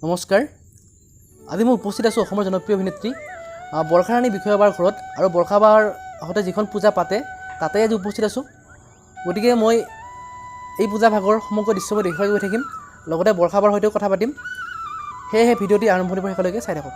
নমস্কাৰ আজি মই উপস্থিত আছোঁ অসমৰ জনপ্ৰিয় অভিনেত্ৰী বৰষাৰাণী বিষয়াবাৰ ঘৰত আৰু বৰষাবাৰ আহোঁতে যিখন পূজা পাতে তাতে আজি উপস্থিত আছোঁ গতিকে মই এই পূজা ভাগৰ সমগ্ৰ দৃশ্যবোৰ দেখুৱাই গৈ থাকিম লগতে বৰষাবাৰ সৈতেও কথা পাতিম সেয়েহে ভিডিঅ'টি আৰম্ভণিৰ পৰা শেষলৈকে চাই থাকক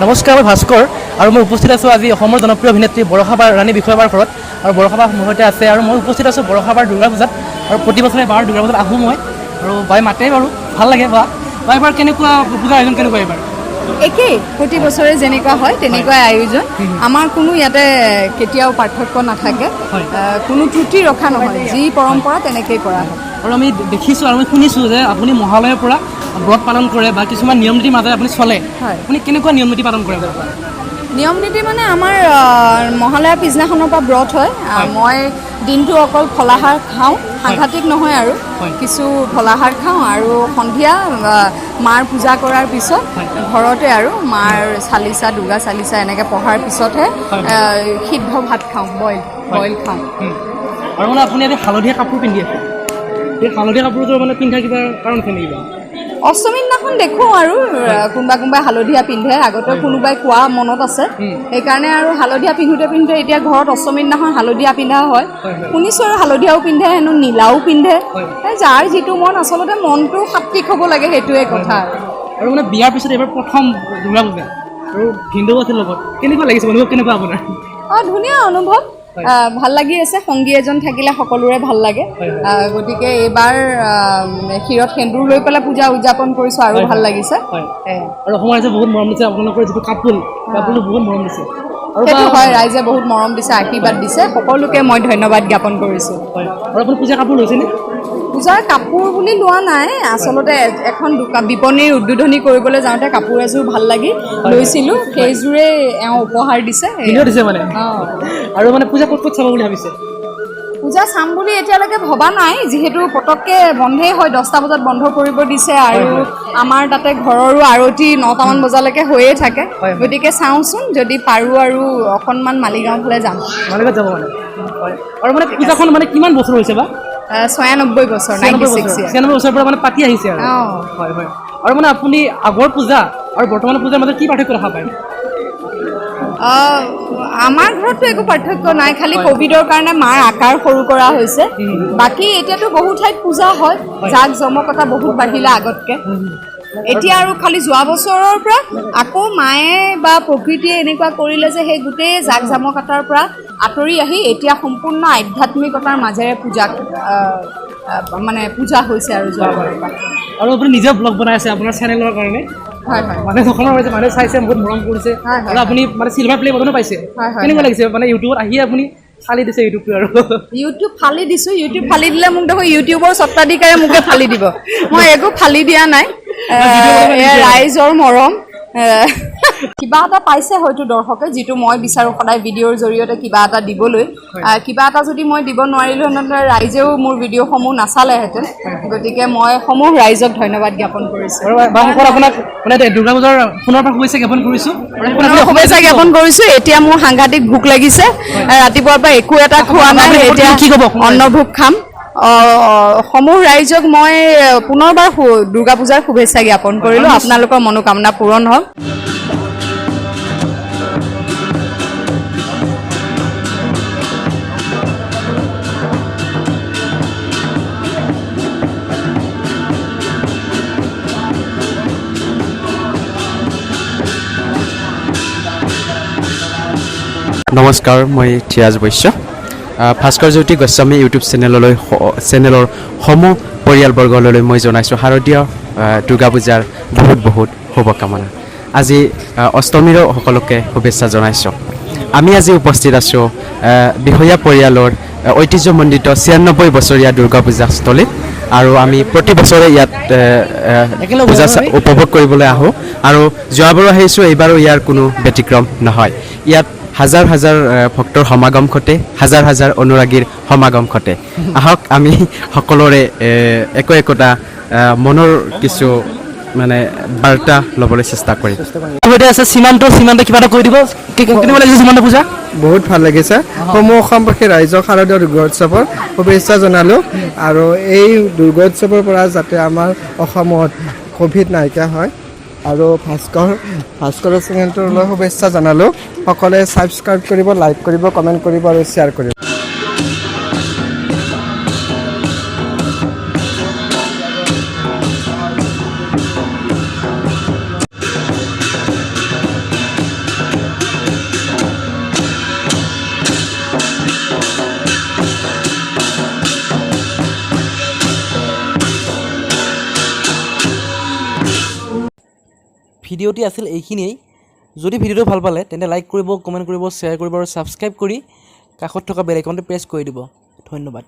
নমস্কাৰ মই ভাস্কৰ আৰু মই উপস্থিত আছোঁ আজি অসমৰ জনপ্ৰিয় অভিনেত্ৰী বৰষাৰাণী বিষয়াবাৰ ঘৰত আৰু বৰষাবা মোৰ সৈতে আছে আৰু মই উপস্থিত আছোঁ বৰষাবাৰ দুৰ্গা পূজাত আৰু প্ৰতি বছৰে বাৰ দুৰ্গা পূজাত আহোঁ মই আৰু বাই মাতে বাৰু ভাল লাগে বা এইবাৰ কেনেকুৱা পূজাৰ আয়োজন কেনেকুৱা এইবাৰ একেই প্ৰতি বছৰে যেনেকুৱা হয় তেনেকুৱাই আয়োজন আমাৰ কোনো ইয়াতে কেতিয়াও পাৰ্থক্য নাথাকে কোনো ত্ৰুটি ৰখা নহয় যি পৰম্পৰা তেনেকেই কৰা হয় আৰু আমি দেখিছোঁ আৰু আমি শুনিছোঁ যে আপুনি মহালয়ৰ পৰা ব্ৰত পালন কৰে বা কিছুমান নিয়ম নীতিৰ মাজেৰে আপুনি চলে আপুনি কেনেকুৱা নিয়ম নীতি পালন কৰে নিয়ম নীতি মানে আমাৰ মহালয়াৰ পিছদিনাখনৰ পৰা ব্ৰত হয় মই দিনটো অকল ফলাহাৰ খাওঁ সাংঘাতিক নহয় আৰু কিছু ফলাহাৰ খাওঁ আৰু সন্ধিয়া মাৰ পূজা কৰাৰ পিছত ঘৰতে আৰু মাৰ চালিচা দুৰ্গা চালিচা এনেকৈ পঢ়াৰ পিছতহে সিদ্ধ ভাত খাওঁ বইল খাওঁ আৰু মানে আপুনি এতিয়া হালধীয়া কাপোৰ পিন্ধি আছে এই হালধীয়া কাপোৰযোৰ মানে পিন্ধা কিবা কাৰণ আছে নেকি অষ্টমীৰ দিনাখন দেখোঁ আৰু কোনোবাই হালধীয়া পিন্ধে আগতে কোনোবাই কোৱা মনত আছে সেইকাৰণে আৰু হালধীয়া পিন্ধোতে এতিয়া ঘৰত অষ্টমীৰ দিনাখন হালধীয়া পিন্ধা হয় শুনিছোঁ আৰু হালধীয়াও পিন্ধে হেনো নীলাও পিন্ধে যাৰ যিটো মন আচলতে মনটো সাত্বিক হ'ব লাগে সেইটোৱে কথা আৰু মানে বিয়াৰ পিছত এইবাৰ প্ৰথম দুৰ্গা পূজা আৰু ভিনদেউ আছিল লগত কেনেকুৱা লাগিছে অনুভৱ কেনেকুৱা আপোনাৰ ধুনীয়া অনুভৱ ভাল লাগি আছে সংগী এজন থাকিলে সকলোৰে ভাল লাগে গতিকে এইবাৰ ক্ষীৰত সেন্দুৰ লৈ পেলাই পূজা উদযাপন কৰিছোঁ আৰু ভাল লাগিছে আৰু অসমৰ ৰাইজে বহুত মৰম দিছে আপোনালোকৰ যিটো কাপোৰ বহুত মৰম দিছে সেইটো হয় ৰাইজে বহুত মৰম দিছে আশীৰ্বাদ দিছে সকলোকে মই ধন্যবাদ জ্ঞাপন কৰিছোঁ আৰু আপুনি পূজা কাপোৰ লৈছেনে পূজাৰ কাপোৰ বুলি লোৱা নাই আচলতে এখন বিপণীৰ উদ্বোধনী কৰিবলৈ যাওঁতে কাপোৰ এযোৰ ভাল লাগি লৈছিলোঁ সেইযোৰে এওঁ উপহাৰ দিছে মানে আৰু মানে পূজা ক'ত ক'ত চাব বুলি ভাবিছে পূজা চাম বুলি এতিয়ালৈকে ভবা নাই যিহেতু পটককৈ বন্ধেই হয় 10টা বজাত বন্ধ কৰিব দিছে আৰু আমাৰ তাতে ঘৰৰো আৰতি 9টামান বজালৈকে হৈয়ে থাকে গতিকে চাওঁচোন যদি পাৰোঁ আৰু অকণমান মালিগাঁও ফালে যাম মালিগাঁৱত যাব মানে আৰু মানে পূজাখন মানে কিমান বছৰ হৈছে বা 96 বছৰ 96 বছৰৰ পৰা মানে পাতি আহিছে আৰু হয় হয় আৰু মানে আপুনি আগৰ পূজা আৰু বৰ্তমানৰ পূজাৰ মাজত কি পাৰ্থক্য দেখা পায় আমাৰ ঘৰততো একো পাৰ্থক্য নাই খালি ক'ভিডৰ কাৰণে মাৰ আকাৰ সৰু কৰা হৈছে বাকী এতিয়াতো বহু ঠাইত পূজা হয় জাক জমকতা বহুত বাঢ়িলে আগতকৈ এতিয়া আৰু খালি যোৱা বছৰৰ পৰা আকৌ মায়ে বা প্ৰকৃতিয়ে এনেকুৱা কৰিলে যে সেই গোটেই জাক জমকতাৰ পৰা আঁতৰি আহি এতিয়া সম্পূৰ্ণ আধ্যাত্মিকতাৰ মাজেৰে পূজা হৈছে আৰু যোৱা আৰু আপুনি নিজে ব্লগ বনাই আছে আপোনাৰ চেনেলৰ কাৰণে হয় হয় মানে অসমৰ ৰাইজে মানুহে চাইছে বহুত মৰম কৰিছে আৰু আপুনি মানে চিলভাৰ প্লে বটনো পাইছে কেনেকুৱা লাগিছে মানে ইউটিউবত আহি আপুনি ফালি দিছে ইউটিউবটো আৰু ইউটিউব ফালি দিছোঁ ইউটিউব ফালি দিলে মোক দেখোন ইউটিউবৰ স্বত্বাধিকাৰে মোকে ফালি দিব মই একো ফালি দিয়া নাই ৰাইজৰ মৰম কিবা এটা পাইছে হয়তো দৰ্শকে যিটো মই বিচাৰোঁ সদায় ভিডিঅ'ৰ জৰিয়তে কিবা এটা দিবলৈ কিবা এটা যদি মই দিব নোৱাৰিলোহেঁতেন ৰাইজেও মোৰ ভিডিঅ'সমূহ নাচালেহেঁতেন গতিকে মই সমূহ ৰাইজক ধন্যবাদ জ্ঞাপন কৰিছোঁ আপোনাক মানে দুৰ্গা পূজাৰ পুনৰ পৰা শুভেচ্ছা জ্ঞাপন কৰিছোঁ শুভেচ্ছা জ্ঞাপন কৰিছোঁ এতিয়া মোৰ সাংঘাতিক ভোক লাগিছে ৰাতিপুৱাৰ পৰা একো এটা খোৱা নাই এতিয়া কি ক'ব অন্নভোগ খাম সমূহ ৰাইজক মই পুনৰবাৰ দুৰ্গা পূজাৰ শুভেচ্ছা জ্ঞাপন কৰিলোঁ আপোনালোকৰ মনোকামনা পূৰণ হওক নমস্কাৰ মই থিয়াজ বৈশ্য ভাস্কৰ জ্যোতি গোস্বামী ইউটিউব চেনেলৰ সমূহ পৰিয়ালবৰ্গলৈ মই জনাইছোঁ শাৰদীয় দুৰ্গা পূজাৰ বহুত বহুত শুভকামনা আজি অষ্টমীৰো সকলোকে শুভেচ্ছা জনাইছোঁ আমি আজি উপস্থিত আছোঁ বিষয়া পৰিয়ালৰ ঐতিহ্যমণ্ডিত 96 বছৰীয়া দুৰ্গা পূজাস্থলীত আৰু আমি প্ৰতি বছৰে ইয়াত পূজা উপভোগ কৰিবলৈ আহোঁ আৰু যোৱাবাৰো আহিছোঁ এইবাৰো ইয়াৰ কোনো ব্যতিক্ৰম নহয় ইয়াত হাজাৰ হাজাৰ ভক্তৰ সমাগম ঘটে, হাজাৰ হাজাৰ অনুৰাগীৰ সমাগম ঘটে। আহক আমি সকলোৰে একোটা মনৰ কিছু মানে বাৰ্তা ল'বলৈ চেষ্টা কৰিম। সৈতে আছে সীমান্ত কিবা এটা কৈ দিব, কেনেকুৱা লাগিছে সীমান্ত পূজা? বহুত ভাল লাগিছে। সমূহ অসমবাসী ৰাইজক শাৰদীয় দুৰ্গোৎসৱৰ শুভেচ্ছা জনালোঁ আৰু এই দুৰ্গোৎসৱৰ পৰা যাতে আমাৰ অসমত ক'ভিড নাইকিয়া হয় আৰু ভাস্কৰ চেনেলটোলৈ শুভেচ্ছা জনালোঁ। সকলোৱে ছাবস্ক্ৰাইব কৰিব, লাইক কৰিব, কমেণ্ট কৰিব আৰু শ্বেয়াৰ কৰিব। ভিডিঅ'টি আছিল এইখিনিয়েই। যদি ভিডিঅ'টো ভাল পালে তেন্তে লাইক কৰিব, কমেণ্ট কৰিব, শ্বেয়াৰ কৰিব আৰু ছাবস্ক্ৰাইব কৰি কাষত থকা বেল আইকনটো প্ৰেছ কৰি দিব। ধন্যবাদ।